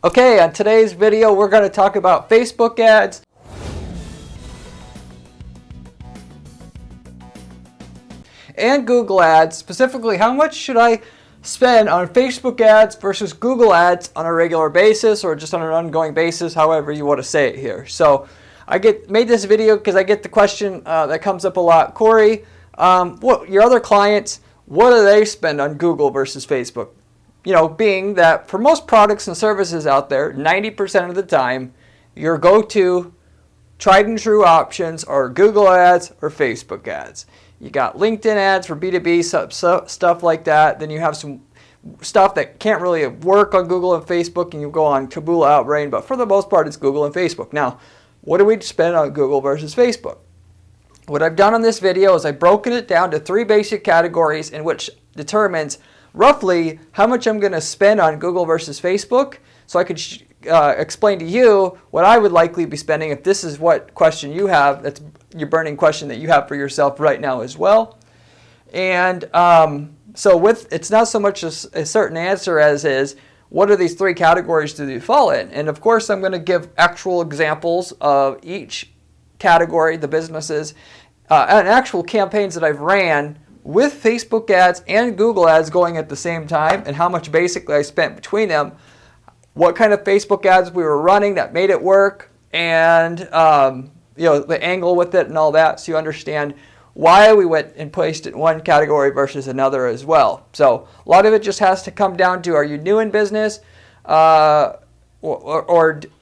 Okay, on today's video, we're going to talk about Facebook ads and Google ads. Specifically, how much should I spend on Facebook ads versus Google ads on a regular basis or just on an ongoing basis, however you want to say it here. So I made this video because I get the question that comes up a lot. Corey, what your other clients, what do they spend on Google versus Facebook? You know, being that for most products and services out there, 90% of the time, your go-to tried and true options are Google ads or Facebook ads. You got LinkedIn ads for B2B, stuff like that. Then you have some stuff that can't really work on Google and Facebook, and you go on Taboola, Outbrain, but for the most part, it's Google and Facebook. Now, what do we spend on Google versus Facebook? What I've done on this video is I've broken it down to 3 basic categories in which determines roughly how much I'm going to spend on Google versus Facebook, so I could explain to you what I would likely be spending if this is what question you have, that's your burning question that you have for yourself right now as well. And so it's not so much a certain answer as is, what are these 3 categories do they fall in? And of course I'm going to give actual examples of each category, the businesses, and actual campaigns that I've ran with Facebook ads and Google ads going at the same time, and how much basically I spent between them, what kind of Facebook ads we were running that made it work, and you know, the angle with it and all that, so you understand why we went and placed it in one category versus another as well. So a lot of it just has to come down to, are you new in business, or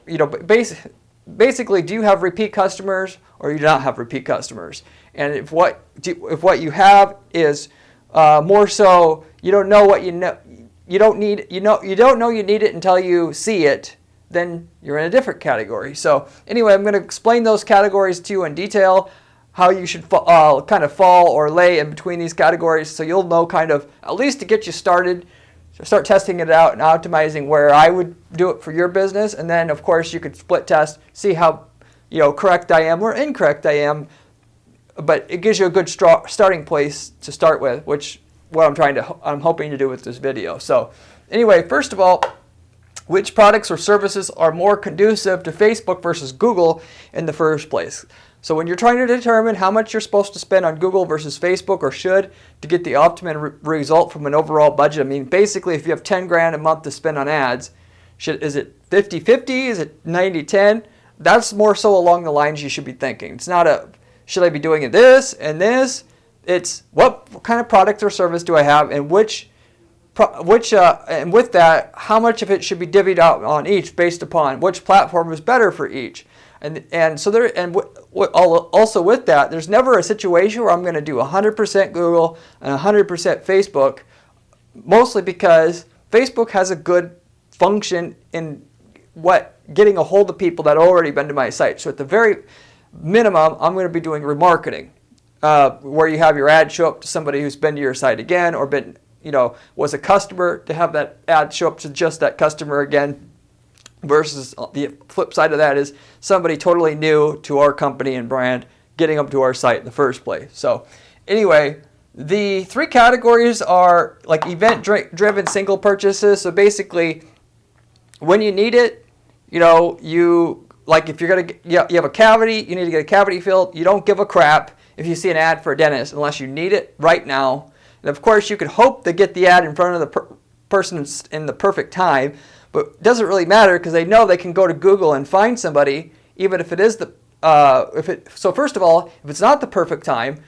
you know, basically, do you have repeat customers or you do not have repeat customers? And if what you have is more so you don't know what you know, you don't know you need it until you see it, then you're in a different category. So anyway, I'm going to explain those categories to you in detail, how you should kind of fall or lay in between these categories, so you'll know kind of, at least to get you started, start testing it out and optimizing where I would do it for your business. And then of course you could split test, see how correct I am or incorrect I am, but it gives you a good starting place to start with, which I'm hoping to do with this video. So anyway, first of all, which products or services are more conducive to Facebook versus Google in the first place? So when you're trying to determine how much you're supposed to spend on Google versus Facebook, or should, to get the optimum result from an overall budget, I mean, basically if you have 10 grand a month to spend on ads, is it 50-50? Is it 90-10? That's more so along the lines you should be thinking. It's not should I be doing this and this? It's what kind of product or service do I have, and and with that, how much of it should be divvied out on each based upon which platform is better for each. And so there, and also with that, there's never a situation where I'm going to do 100% Google and 100% Facebook, mostly because Facebook has a good function in getting a hold of people that already been to my site. So at the very minimum, I'm going to be doing remarketing, where you have your ad show up to somebody who's been to your site again, or been, was a customer, to have that ad show up to just that customer again. Versus the flip side of that is somebody totally new to our company and brand getting up to our site in the first place. So anyway, the 3 categories are like event-driven single purchases. So basically, when you need it, if you have a cavity, you need to get a cavity filled. You don't give a crap if you see an ad for a dentist unless you need it right now. And of course, you could hope to get the ad in front of the person in the perfect time. But it doesn't really matter, because they know they can go to Google and find somebody, even if it is so first of all, if it's not the perfect time,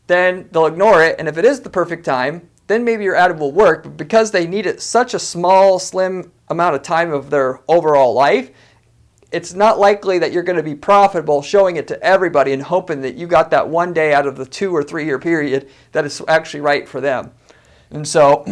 then they'll ignore it. And if it is the perfect time, then maybe your ad will work. But because they need it such a small, slim amount of time of their overall life, it's not likely that you're going to be profitable showing it to everybody and hoping that you got that one day out of the 2 or 3 year period that is actually right for them. And so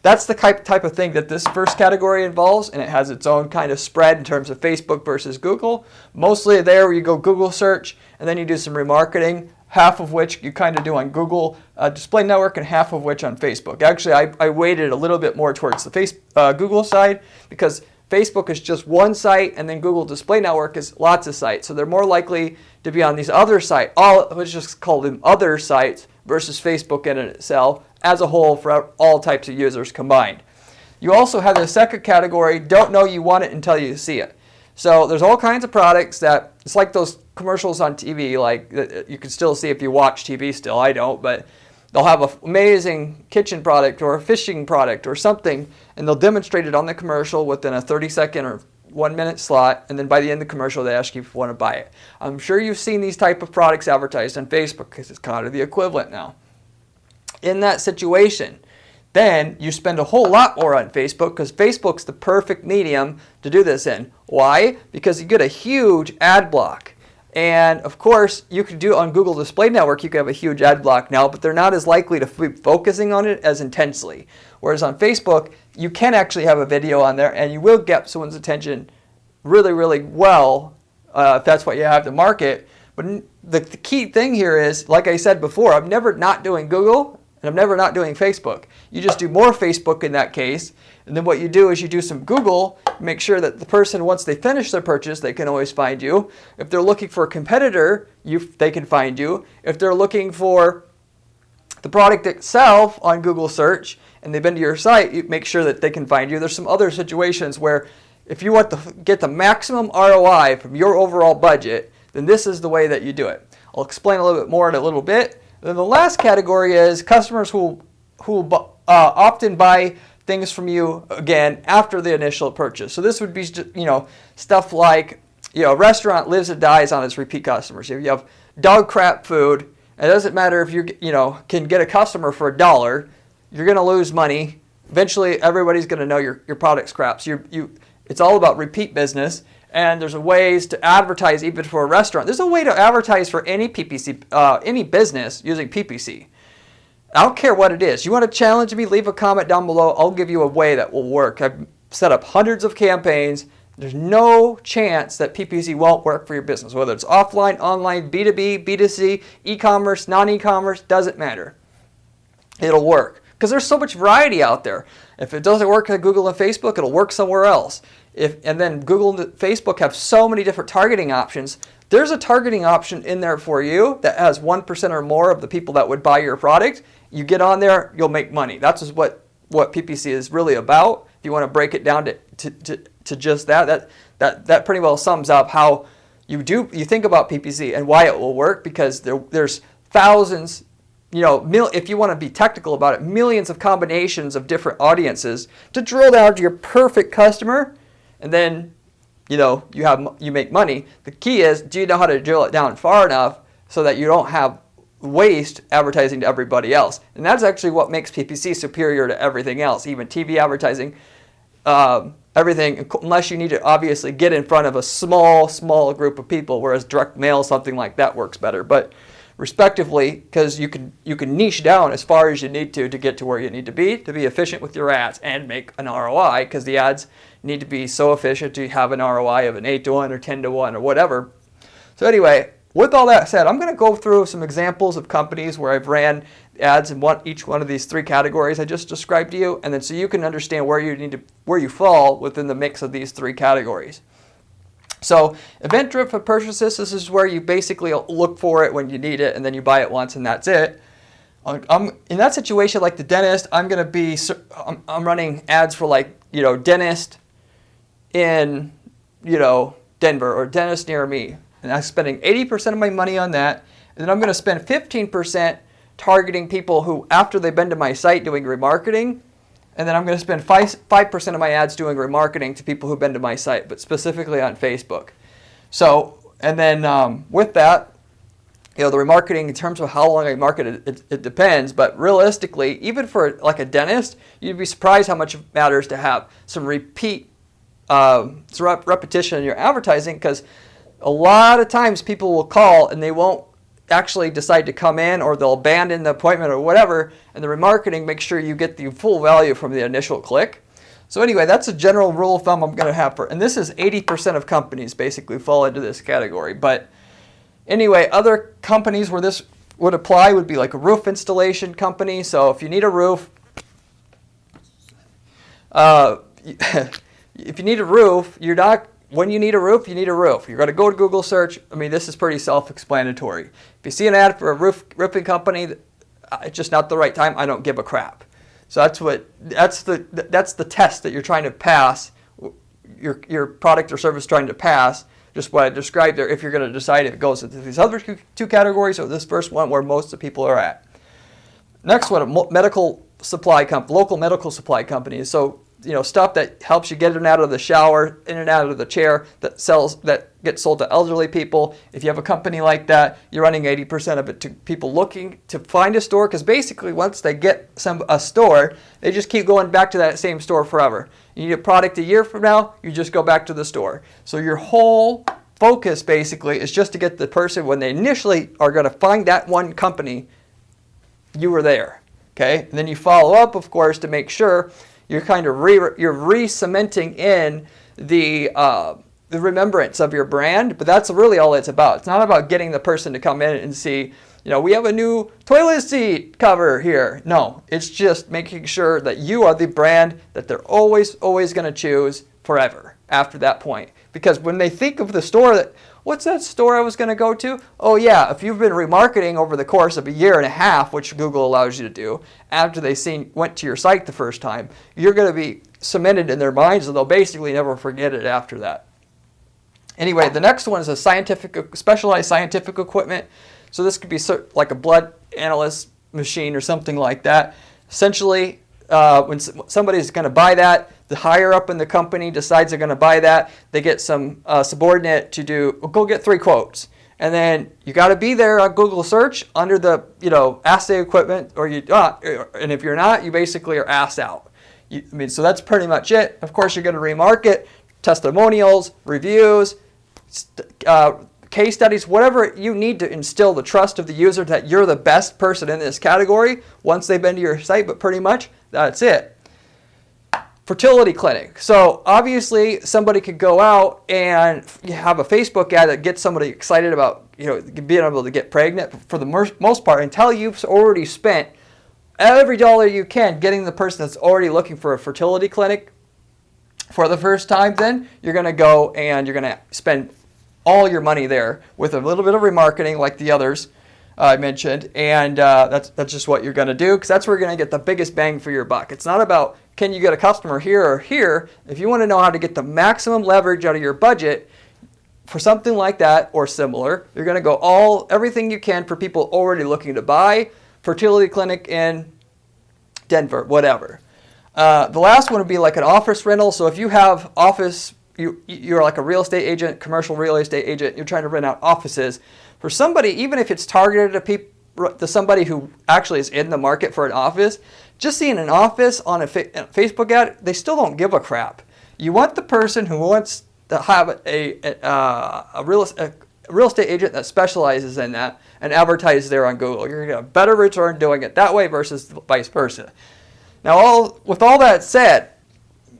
that's the type of thing that this first category involves, and it has its own kind of spread in terms of Facebook versus Google. Mostly there where you go Google search, and then you do some remarketing, half of which you kind of do on Google Display Network and half of which on Facebook. Actually, I weighted a little bit more towards the Google side, because Facebook is just one site, and then Google Display Network is lots of sites. So they're more likely to be on these other sites, let's just call them other sites, versus Facebook in itself as a whole for all types of users combined. You also have the second category, don't know you want it until you see it. So there's all kinds of products that, it's like those commercials on TV, like you can still see if you watch TV still, I don't, but they'll have an amazing kitchen product or a fishing product or something, and they'll demonstrate it on the commercial within a 30-second or 1-minute slot, and then by the end of the commercial they ask you if you want to buy it. I'm sure you've seen these type of products advertised on Facebook because it's kind of the equivalent now. In that situation, then you spend a whole lot more on Facebook because Facebook's the perfect medium to do this in. Why? Because you get a huge ad block. And of course, you could do on Google Display Network, you could have a huge ad block now, but they're not as likely to be focusing on it as intensely. Whereas on Facebook, you can actually have a video on there and you will get someone's attention really, really well if that's what you have to market. But the key thing here is, like I said before, I'm never not doing Google and I'm never not doing Facebook. You just do more Facebook in that case. And then what you do is you do some Google, make sure that the person, once they finish their purchase, they can always find you. If they're looking for a competitor, they can find you. If they're looking for the product itself on Google search and they've been to your site, you make sure that they can find you. There's some other situations where if you want to get the maximum ROI from your overall budget, then this is the way that you do it. I'll explain a little bit more in a little bit. Then the last category is customers who often buy things from you again after the initial purchase. So this would be, stuff like, a restaurant lives and dies on its repeat customers. If you have dog crap food, it doesn't matter if you can get a customer for $1, you're going to lose money. Eventually, everybody's going to know your product's crap. So it's all about repeat business. And there's ways to advertise even for a restaurant. There's a way to advertise for any PPC, any business using PPC. I don't care what it is. You want to challenge me? Leave a comment down below. I'll give you a way that will work. I've set up hundreds of campaigns. There's no chance that PPC won't work for your business, whether it's offline, online, B2B, B2C, e-commerce, non-e-commerce, doesn't matter. It'll work because there's so much variety out there. If it doesn't work at Google and Facebook, it'll work somewhere else. And then Google and Facebook have so many different targeting options. There's a targeting option in there for you that has 1% or more of the people that would buy your product. You get on there, you'll make money. That's just what PPC is really about. If you want to break it down to just that pretty well sums up how you think about PPC and why it will work, because there's thousands, if you want to be technical about it, millions of combinations of different audiences to drill down to your perfect customer, and then you make money. The key is, do you know how to drill it down far enough so that you don't have waste advertising to everybody else? And that's actually what makes PPC superior to everything else, even TV advertising, everything, unless you need to obviously get in front of a small group of people, whereas direct mail, something like that works better. But respectively, because you can niche down as far as you need to get to where you need to be efficient with your ads and make an ROI, because the ads need to be so efficient to have an ROI of an 8-to-1 or 10-to-1 or whatever. So anyway, with all that said, I'm going to go through some examples of companies where I've ran ads in each one of these three categories I just described to you, and then so you can understand where you fall within the mix of these three categories. So event-driven purchases, this is where you basically look for it when you need it, and then you buy it once, and that's it. In that situation, like the dentist, I'm running ads for dentist in Denver, or dentist near me, and I'm spending 80% of my money on that, and then I'm going to spend 15% targeting people who, after they've been to my site, doing remarketing. And then I'm going to spend 5% of my ads doing remarketing to people who've been to my site, but specifically on Facebook. So, and then with that, the remarketing, in terms of how long I market it depends. But realistically, even for like a dentist, you'd be surprised how much it matters to have some repetition in your advertising, because a lot of times people will call and they won't actually decide to come in, or they'll abandon the appointment or whatever, and the remarketing makes sure you get the full value from the initial click. So anyway, that's a general rule of thumb I'm going to have and this is 80% of companies basically fall into this category. But anyway, other companies where this would apply would be like a roof installation company. So if you need a roof, if you need a roof, when you need a roof, you need a roof. You're going to go to Google search. I mean, this is pretty self-explanatory. If you see an ad for a roofing company, it's just not the right time. I don't give a crap. So that's the test that you're trying to pass, your product or service trying to pass, just what I described there, if you're going to decide if it goes into these other two categories or this first one where most of the people are at. Next one, local medical supply companies. So, stuff that helps you get in and out of the shower, in and out of the chair, that gets sold to elderly people. If you have a company like that, you're running 80% of it to people looking to find a store, because basically once they get a store, they just keep going back to that same store forever. You need a product a year from now, you just go back to the store. So your whole focus basically is just to get the person, when they initially are going to find that one company, you were there. Okay? And then you follow up, of course, to make sure you're kind of re-cementing in the remembrance of your brand, but that's really all it's about. It's not about getting the person to come in and see, we have a new toilet seat cover here. No, it's just making sure that you are the brand that they're always going to choose forever after that point. Because when they think of the store, what's that store I was going to go to? Oh yeah, if you've been remarketing over the course of a year and a half, which Google allows you to do, after they went to your site the first time, you're going to be cemented in their minds, and they'll basically never forget it after that. Anyway, the next one is specialized scientific equipment. So this could be like a blood analyst machine or something like that. Essentially, when somebody's going to buy that, the higher up in the company decides they're going to buy that, they get some subordinate to go get 3 quotes. And then you got to be there on Google search under the assay equipment, or you not. And if you're not, you basically are asked out. So that's pretty much it. Of course, you're going to remarket, testimonials, reviews, case studies, whatever you need to instill the trust of the user that you're the best person in this category once they've been to your site, but pretty much that's it. Fertility clinic. So obviously somebody could go out and have a Facebook ad that gets somebody excited about being able to get pregnant for the most part, until you've already spent every dollar you can getting the person that's already looking for a fertility clinic for the first time. Then you're going to go and you're going to spend all your money there with a little bit of remarketing like the others I mentioned, and that's just what you're going to do, because that's where you're going to get the biggest bang for your buck. It's not about can you get a customer here or here. If you want to know how to get the maximum leverage out of your budget for something like that or similar, you're going to go everything you can for people already looking to buy fertility clinic in Denver, whatever. The last one would be like an office rental. So if you have office, you're like a real estate agent, commercial real estate agent, you're trying to rent out offices for somebody, even if it's targeted to somebody who actually is in the market for an office. Just seeing an office on a Facebook ad, they still don't give a crap. You want the person who wants to have a real estate agent that specializes in that and advertise there on Google. You're going to get a better return doing it that way versus vice versa. Now, with all that said,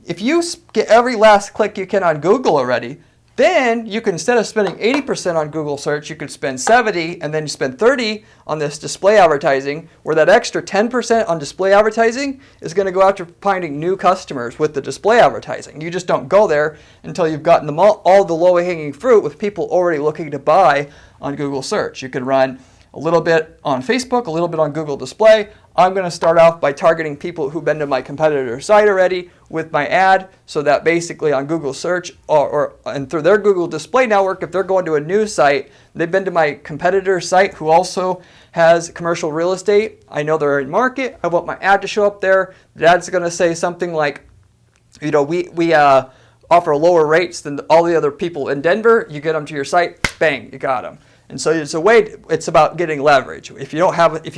if you get every last click you can on Google already, then you can, instead of spending 80% on Google search, you could spend 70, and then you spend 30 on this display advertising, where that extra 10% on display advertising is going to go after finding new customers with the display advertising. You just don't go there until you've gotten them all the low-hanging fruit with people already looking to buy on Google search. You can run a little bit on Facebook, a little bit on Google Display. I'm going to start off by targeting people who've been to my competitor's site already with my ad, so that basically on Google search and through their Google Display network, if they're going to a new site, they've been to my competitor's site who also has commercial real estate. I know they're in market. I want my ad to show up there. The ad's going to say something like, we offer lower rates than all the other people in Denver. You get them to your site, bang, you got them. And so it's about getting leverage. If you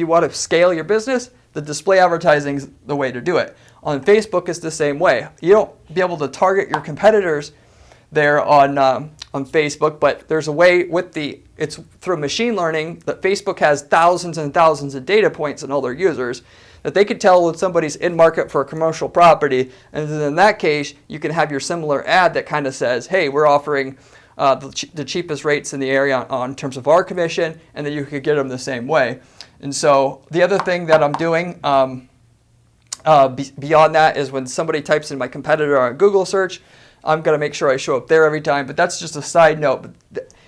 want to scale your business, the display advertising is the way to do it. On Facebook, it's the same way. You don't be able to target your competitors there on Facebook, but there's a way it's through machine learning that Facebook has thousands and thousands of data points on all their users that they could tell when somebody's in market for a commercial property. And then in that case, you can have your similar ad that kind of says, hey, we're offering the cheapest rates in the area in terms of our commission, and then you could get them the same way. And so the other thing that I'm doing beyond that is when somebody types in my competitor on Google search, I'm going to make sure I show up there every time, but that's just a side note.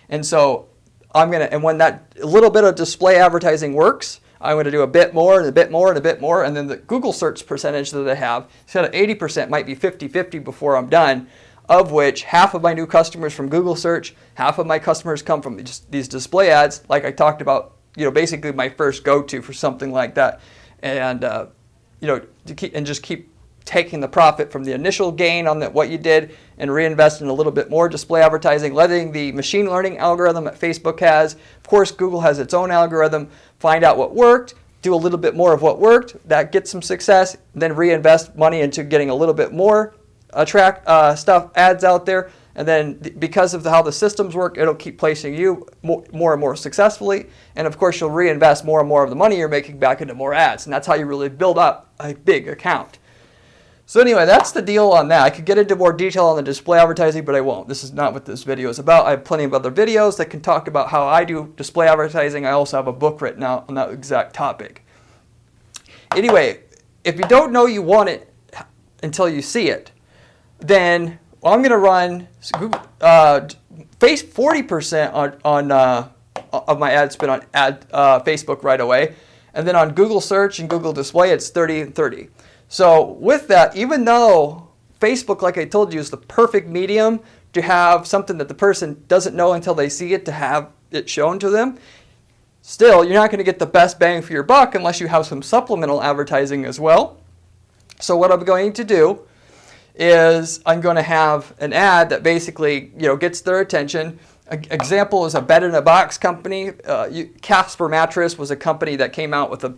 And so when that little bit of display advertising works, I'm going to do a bit more and a bit more and a bit more, and then the Google search percentage that I have, instead of 80%, might be 50-50 before I'm done, of which half of my new customers from Google search, half of my customers come from these display ads, like I talked about, basically my first go-to for something like that. And, just keep taking the profit from the initial gain on what you did and reinvest in a little bit more display advertising, letting the machine learning algorithm that Facebook has. Of course, Google has its own algorithm. Find out what worked, do a little bit more of what worked, that gets some success, then reinvest money into getting a little bit more ads out there. And then because of how the systems work, it'll keep placing you more and more successfully. And of course, you'll reinvest more and more of the money you're making back into more ads. And that's how you really build up a big account. So anyway, that's the deal on that. I could get into more detail on the display advertising, but I won't. This is not what this video is about. I have plenty of other videos that can talk about how I do display advertising. I also have a book written out on that exact topic. Anyway, if you don't know you want it until you see it, then I'm going to run 40% of my ad spend on Facebook right away. And then on Google search and Google display, it's 30 and 30. So with that, even though Facebook, like I told you, is the perfect medium to have something that the person doesn't know until they see it, to have it shown to them, still, you're not going to get the best bang for your buck unless you have some supplemental advertising as well. So what I'm going to do is I'm going to have an ad that basically, gets their attention. An example is a bed-in-a-box company. Casper Mattress was a company that came out with a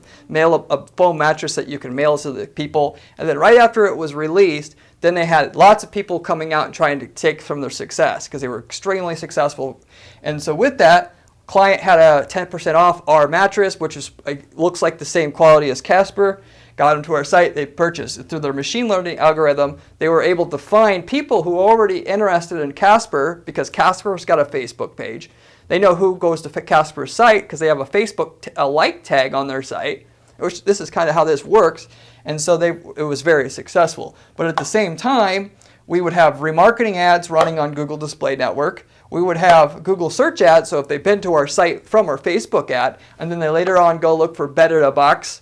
foam mattress that you can mail to the people. And then right after it was released, then they had lots of people coming out and trying to take from their success because they were extremely successful. And so with that, client had a 10% off our mattress, which looks like the same quality as Casper. Got them to our site, they purchased. Through their machine learning algorithm, they were able to find people who are already interested in Casper because Casper's got a Facebook page. They know who goes to Casper's site because they have a Facebook like tag on their site. Which this is kind of how this works. And so it was very successful. But at the same time, we would have remarketing ads running on Google Display Network. We would have Google search ads, so if they've been to our site from our Facebook ad, and then they later on go look for bed-in-a-box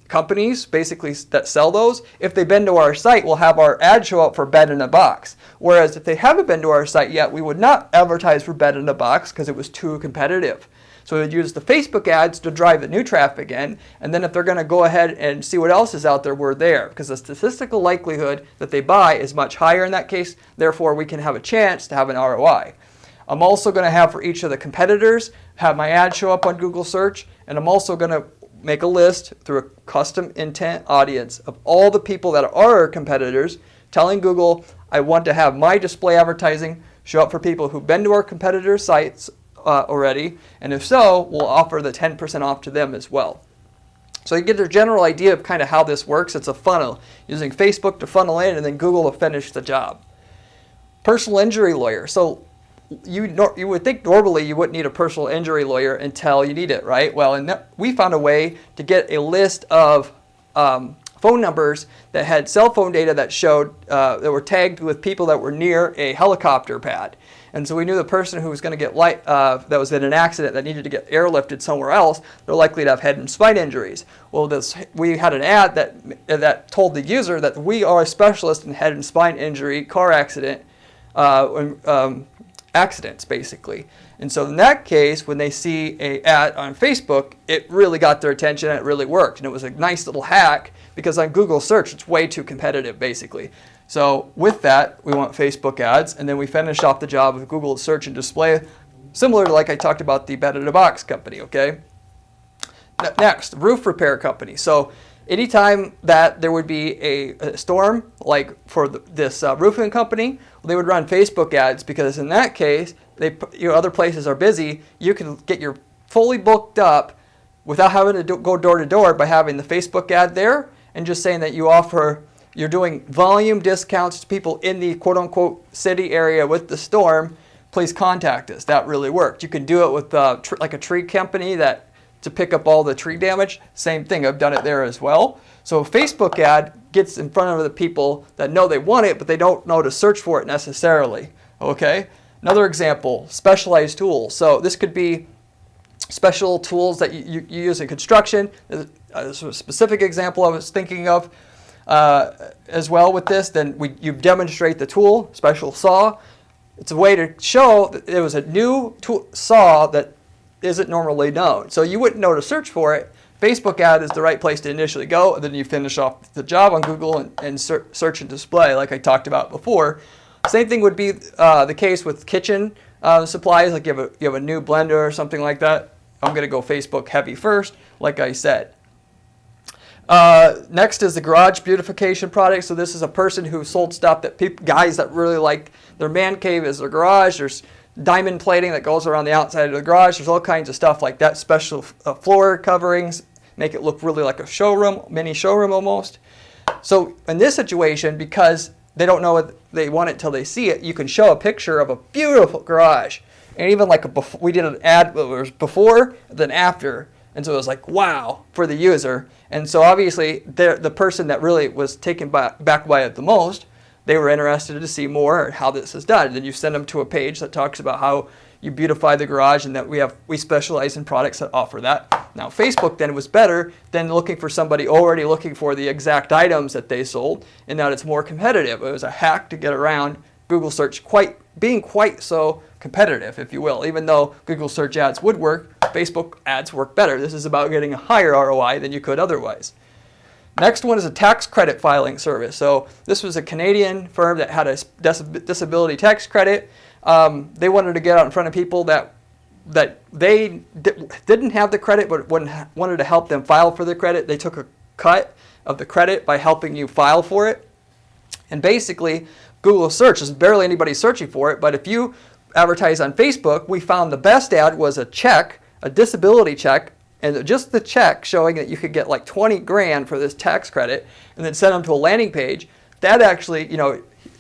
companies basically that sell those, if they've been to our site, we'll have our ad show up for bed-in-a-box. Whereas if they haven't been to our site yet, we would not advertise for bed-in-a-box because it was too competitive. So we would use the Facebook ads to drive the new traffic in, and then if they're going to go ahead and see what else is out there, we're there. Because the statistical likelihood that they buy is much higher in that case, therefore we can have a chance to have an ROI. I'm also going to have for each of the competitors, have my ad show up on Google search, and I'm also going to make a list through a custom intent audience of all the people that are our competitors, telling Google, I want to have my display advertising show up for people who've been to our competitors' sites already, and if so, we'll offer the 10% off to them as well. So you get a general idea of kind of how this works. It's a funnel, using Facebook to funnel in, and then Google to finish the job. Personal injury lawyer. So you would think normally you wouldn't need a personal injury lawyer until you need it, right? Well, we found a way to get a list of phone numbers that had cell phone data that showed that were tagged with people that were near a helicopter pad. And so we knew the person who was going to get that was in an accident that needed to get airlifted somewhere else, they're likely to have head and spine injuries. Well, we had an ad that told the user that we are a specialist in head and spine injury, car accident, accidents basically. And so in that case, when they see an ad on Facebook, it really got their attention and it really worked. And it was a nice little hack because on Google search, it's way too competitive basically. So with that, we want Facebook ads, and then we finished off the job with Google search and display, similar to like I talked about the bed-in-a-box company, okay? Next, roof repair company. So anytime that there would be a storm, like for this roofing company, they would run Facebook ads because in that case, other places are busy. You can get your fully booked up without having to go door to door by having the Facebook ad there and just saying that you're doing volume discounts to people in the quote-unquote city area with the storm. Please contact us. That really worked. You can do it with like a tree company to pick up all the tree damage. Same thing. I've done it there as well. So a Facebook ad gets in front of the people that know they want it, but they don't know to search for it necessarily. Okay. Another example, specialized tools. So this could be special tools that you use in construction. There's a specific example I was thinking of as well with this. Then you demonstrate the tool, special saw. It's a way to show that it was a new saw that isn't normally known. So you wouldn't know to search for it. Facebook ad is the right place to initially go, and then you finish off the job on Google and search and display like I talked about before. Same thing would be the case with kitchen supplies, like you have a new blender or something like that. I'm going to go Facebook heavy first, like I said. Next is the garage beautification product. So this is a person who sold stuff that guys that really like their man cave is their garage. There's diamond plating that goes around the outside of the garage. There's all kinds of stuff like that. Special floor coverings make it look really like a showroom, mini showroom almost. So in this situation, because they don't know what they want it till they see it, you can show a picture of a beautiful garage. And even like we did an ad that was before, then after. And so it was like, wow, for the user. And so obviously the person that really was taken back by it the most, they were interested to see more how this is done. And then you send them to a page that talks about how you beautify the garage and that we specialize in products that offer that. Now Facebook then was better than looking for somebody already looking for the exact items that they sold, in that it's more competitive. It was a hack to get around Google search being quite so competitive, if you will. Even though Google search ads would work, Facebook ads work better. This is about getting a higher ROI than you could otherwise. Next one is a tax credit filing service. So this was a Canadian firm that had a disability tax credit. They wanted to get out in front of people that they didn't have the credit but wanted to help them file for the credit. They took a cut of the credit by helping you file for it. And basically, Google search is barely anybody searching for it, but if you advertise on Facebook, we found the best ad was a check, a disability check, and just the check showing that you could get like 20 grand for this tax credit, and then send them to a landing page. That actually,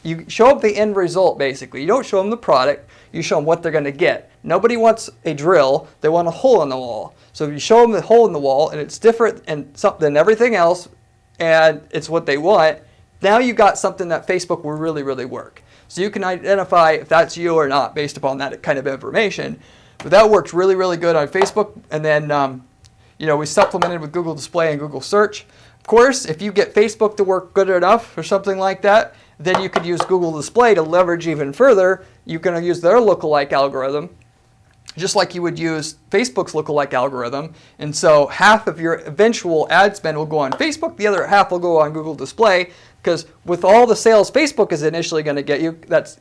you show them the end result basically. You don't show them the product, you show them what they're going to get. Nobody wants a drill, they want a hole in the wall. So if you show them the hole in the wall and it's different than everything else, and it's what they want, now you got something that Facebook will really, really work. So you can identify if that's you or not based upon that kind of information. But that works really, really good on Facebook. And then, we supplemented with Google Display and Google Search. Of course, if you get Facebook to work good enough or something like that, then you could use Google Display to leverage even further. You can use their lookalike algorithm, just like you would use Facebook's lookalike algorithm. And so half of your eventual ad spend will go on Facebook, the other half will go on Google Display, because with all the sales Facebook is initially going to get you, that's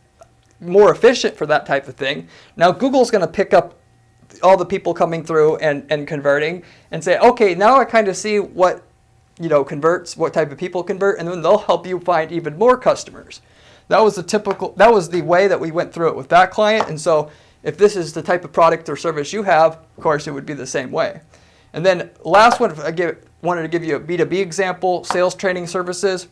more efficient for that type of thing. Now Google's going to pick up all the people coming through and converting and say, okay, now I kind of see what converts, what type of people convert, and then they'll help you find even more customers. That was the way that we went through it with that client. And so if this is the type of product or service you have, of course it would be the same way. And then last one, wanted to give you a B2B example, sales training services.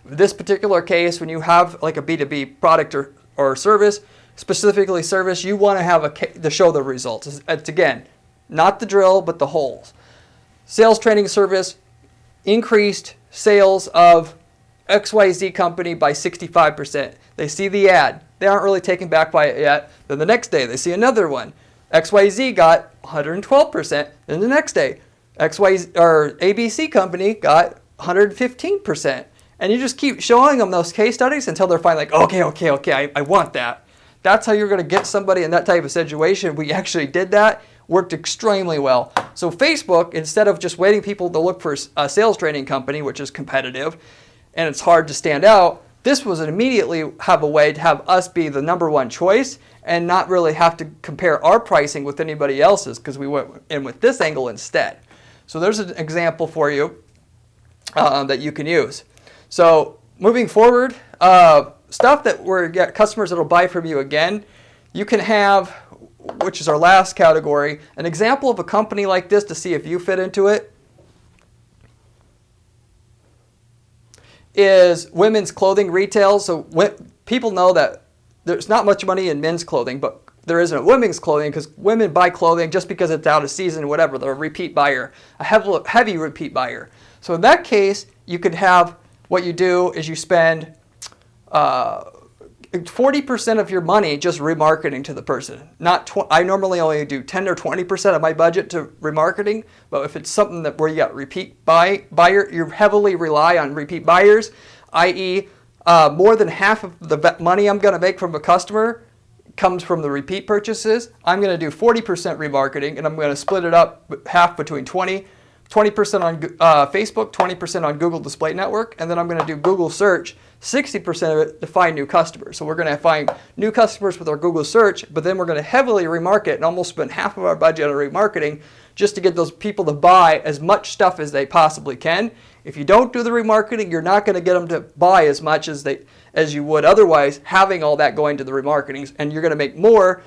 This particular case, when you have like a B2B product or service, specifically service, you want to have to show the results. It's again, not the drill, but the holes. Sales training service increased sales of XYZ company by 65%. They see the ad. They aren't really taken back by it yet. Then the next day, they see another one. XYZ got 112%. Then the next day, ABC company got 115%. And you just keep showing them those case studies until they're finally like, okay, I want that. That's how you're going to get somebody in that type of situation. We actually did that. Worked extremely well. So Facebook, instead of just waiting people to look for a sales training company, which is competitive, and it's hard to stand out, this was immediately have a way to have us be the number one choice and not really have to compare our pricing with anybody else's, because we went in with this angle instead. So there's an example for you that you can use. So moving forward, stuff that we're get customers that will buy from you again, you can have, which is our last category, an example of a company like this to see if you fit into it is women's clothing retail. So people know that there's not much money in men's clothing, but there isn't women's clothing, because women buy clothing just because it's out of season or whatever. They're a repeat buyer, a heavy repeat buyer. So in that case, you could have, what you do is you spend, 40% of your money just remarketing to the person. I normally only do 10 or 20% of my budget to remarketing, but if it's something that where you got repeat buyer, you heavily rely on repeat buyers, i.e. More than half of the money I'm going to make from a customer comes from the repeat purchases. I'm going to do 40% remarketing, and I'm going to split it up half between 20% on Facebook, 20% on Google Display Network, and then I'm going to do Google Search, 60% of it to find new customers. So we're going to find new customers with our Google Search, but then we're going to heavily remarket and almost spend half of our budget on remarketing just to get those people to buy as much stuff as they possibly can. If you don't do the remarketing, you're not going to get them to buy as much as you would otherwise having all that going to the remarketing, and you're going to make more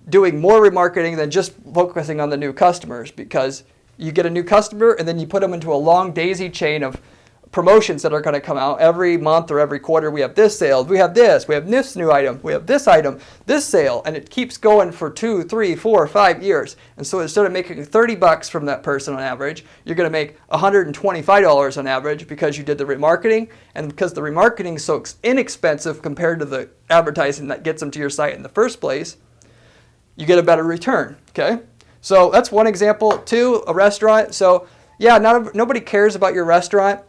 doing more remarketing than just focusing on the new customers, because you get a new customer and then you put them into a long daisy chain of promotions that are going to come out every month or every quarter. We have this sale, we have this new item, we have this item, this sale, and it keeps going for 2, 3, 4, 5 years. And so instead of making $30 from that person on average, you're going to make $125 on average because you did the remarketing, and because the remarketing is so inexpensive compared to the advertising that gets them to your site in the first place, you get a better return. Okay, so that's one example. 2, a restaurant. So yeah, nobody cares about your restaurant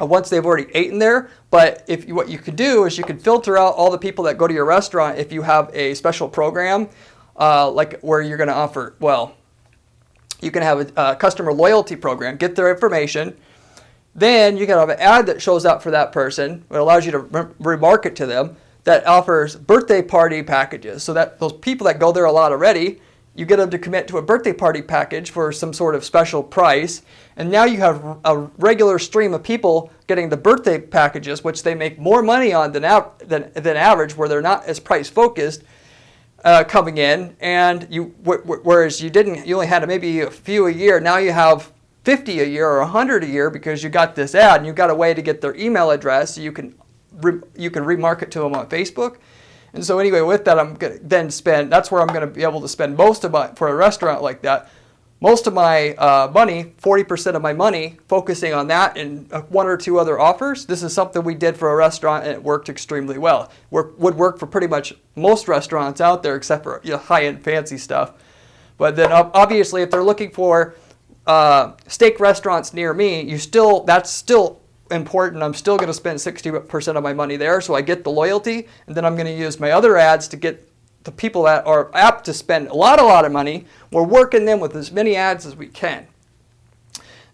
once they've already eaten there, but what you could do is you could filter out all the people that go to your restaurant if you have a special program, like where you're going to offer, well, you can have a customer loyalty program, get their information, then you can have an ad that shows up for that person, it allows you to remarket to them, that offers birthday party packages, so that those people that go there a lot already, you get them to commit to a birthday party package for some sort of special price, and now you have a regular stream of people getting the birthday packages, which they make more money on than average, where they're not as price focused, coming in. And whereas you only had maybe a few a year, now you have 50 a year or 100 a year because you got this ad and you got a way to get their email address, so you can remarket to them on Facebook. And so anyway, with that, I'm going to then that's where I'm going to be able to spend most of my, for a restaurant like that, most of my money, 40% of my money, focusing on that and 1 or 2 other offers. This is something we did for a restaurant, and it worked extremely well. Would work for pretty much most restaurants out there, except for high-end fancy stuff. But then obviously, if they're looking for steak restaurants near me, that's still important. I'm still going to spend 60% of my money there, so I get the loyalty, and then I'm going to use my other ads to get the people that are apt to spend a lot of money. We're working them with as many ads as we can.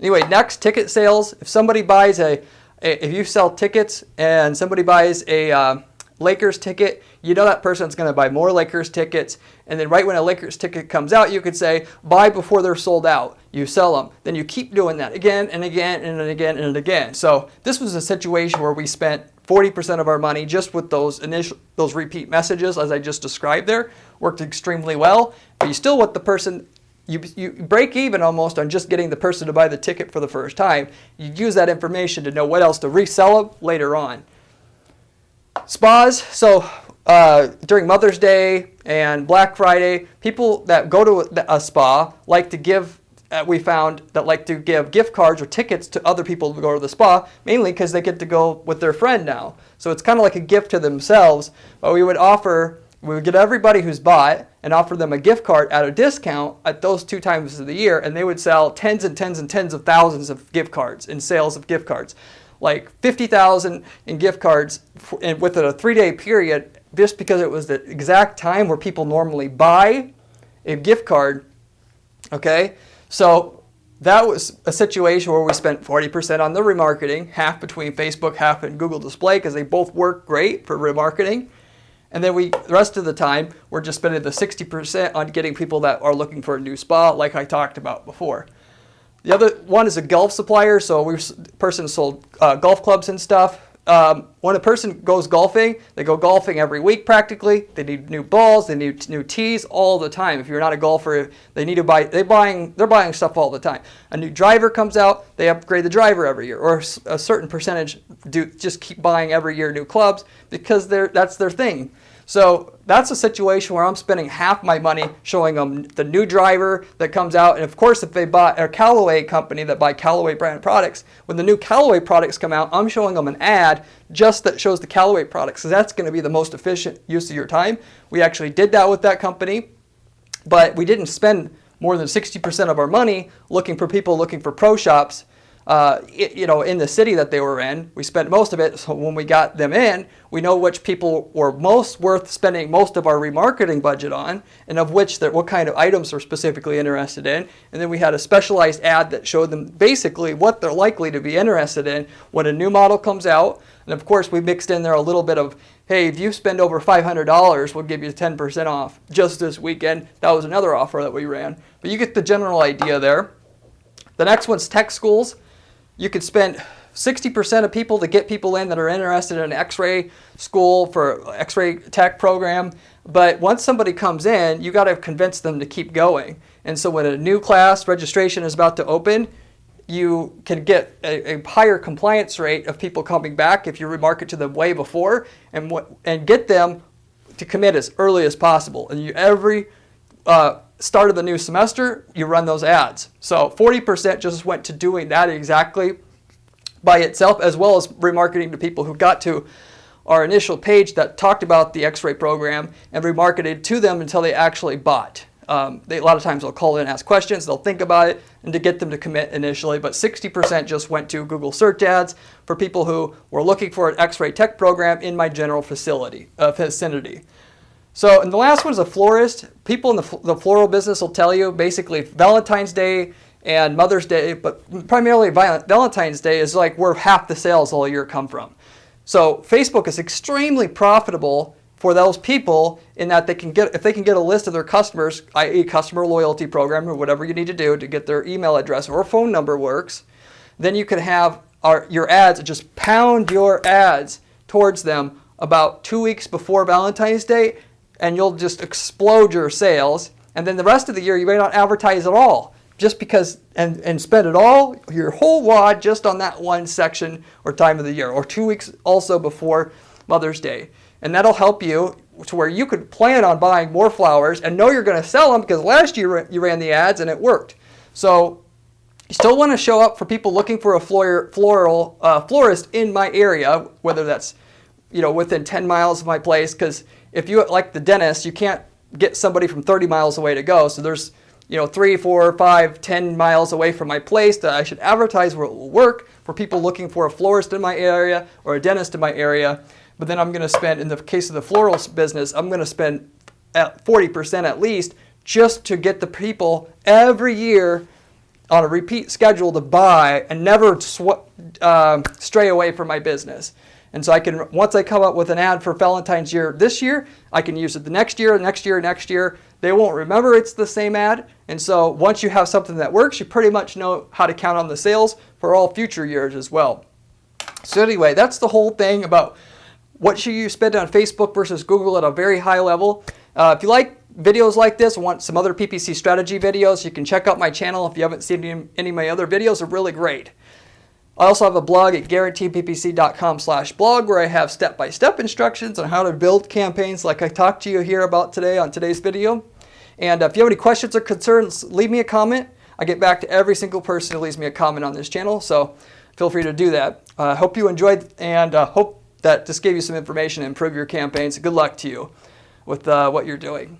Anyway, next, ticket sales. If somebody buys if you sell tickets and somebody buys a Lakers ticket, you know that person's going to buy more Lakers tickets, and then right when a Lakers ticket comes out, you could say, buy before they're sold out. You sell them. Then you keep doing that again and again and again and again. So this was a situation where we spent 40% of our money just with those repeat messages, as I just described there. Worked extremely well, but you still want the person, you break even almost on just getting the person to buy the ticket for the first time. You use that information to know what else to resell them later on. Spas. So during Mother's Day and Black Friday, people that go to a spa like to give, we found that like to give gift cards or tickets to other people to go to the spa, mainly because they get to go with their friend now. So it's kind of like a gift to themselves. But we would get everybody who's bought and offer them a gift card at a discount at those 2 times of the year, and they would sell tens and tens and tens of thousands of gift cards in sales of gift cards. Like 50,000 in gift cards within a 3-day period, just because it was the exact time where people normally buy a gift card. Okay, so that was a situation where we spent 40% on the remarketing, half between Facebook, half in Google Display, because they both work great for remarketing. And then the rest of the time, we're just spending the 60% on getting people that are looking for a new spa, like I talked about before. The other one is a golf supplier. So person sold golf clubs and stuff. When a person goes golfing, they go golfing every week practically. They need new balls, they need new tees all the time. If you're not a golfer, they need to buy. They're buying stuff all the time. A new driver comes out, they upgrade the driver every year, or a certain percentage just keep buying every year new clubs because that's their thing. So that's a situation where I'm spending half my money showing them the new driver that comes out. And of course, if they buy a Callaway company that buy Callaway brand products, when the new Callaway products come out, I'm showing them an ad just that shows the Callaway products, because that's going to be the most efficient use of your time. We actually did that with that company, but we didn't spend more than 60% of our money looking for people looking for pro shops in the city that they were in. We spent most of it, so when we got them in, we know which people were most worth spending most of our remarketing budget on, and of which what kind of items they're specifically interested in. And then we had a specialized ad that showed them basically what they're likely to be interested in when a new model comes out. And of course, we mixed in there a little bit of, hey, if you spend over $500, we'll give you 10% off just this weekend. That was another offer that we ran. But you get the general idea there. The next one's tech schools. You could spend 60% of people to get people in that are interested in an X-ray school for X-ray tech program. But once somebody comes in, you got to convince them to keep going. And so when a new class registration is about to open, you can get a higher compliance rate of people coming back if you remarket to them way before, and get them to commit as early as possible. And every start of the new semester, you run those ads. So 40% just went to doing that exactly by itself, as well as remarketing to people who got to our initial page that talked about the X-ray program and remarketed to them until they actually bought. A lot of times they'll call in and ask questions, they'll think about it, and to get them to commit initially, but 60% just went to Google search ads for people who were looking for an X-ray tech program in my general vicinity. So, and the last one is a florist. People in the floral business will tell you basically Valentine's Day and Mother's Day, but primarily Valentine's Day is like where half the sales all year come from. So Facebook is extremely profitable for those people in that if they can get a list of their customers, i.e. customer loyalty program or whatever you need to do to get their email address or phone number works, then you can have your ads, just pound your ads towards them about 2 weeks before Valentine's Day, and you'll just explode your sales. And then the rest of the year, you may not advertise at all, just because, and spend it all, your whole wad, just on that one section or time of the year, or 2 weeks also before Mother's Day. And that'll help you to where you could plan on buying more flowers and know you're going to sell them, because last year you ran the ads and it worked. So you still want to show up for people looking for a florist in my area, whether that's within 10 miles of my place, because if you, like the dentist, you can't get somebody from 30 miles away to go. So there's 3, 4, 5, 10 miles away from my place that I should advertise where it will work for people looking for a florist in my area or a dentist in my area. But then I'm going to spend, in the case of the floral business, I'm going to spend at 40% at least just to get the people every year on a repeat schedule to buy and never stray away from my business. And so I can, once I come up with an ad for Valentine's year this year, I can use it the next year, next year, next year. They won't remember it's the same ad. And so once you have something that works, you pretty much know how to count on the sales for all future years as well. So anyway, that's the whole thing about what should you spend on Facebook versus Google at a very high level. If you like videos like this and want some other PPC strategy videos, you can check out my channel. If you haven't seen any of my other videos, they're really great. I also have a blog at guaranteedppc.com/blog where I have step-by-step instructions on how to build campaigns like I talked to you here about today on today's video. And if you have any questions or concerns, leave me a comment. I get back to every single person who leaves me a comment on this channel, so feel free to do that. I hope you enjoyed, and hope that this gave you some information to improve your campaigns. Good luck to you with what you're doing.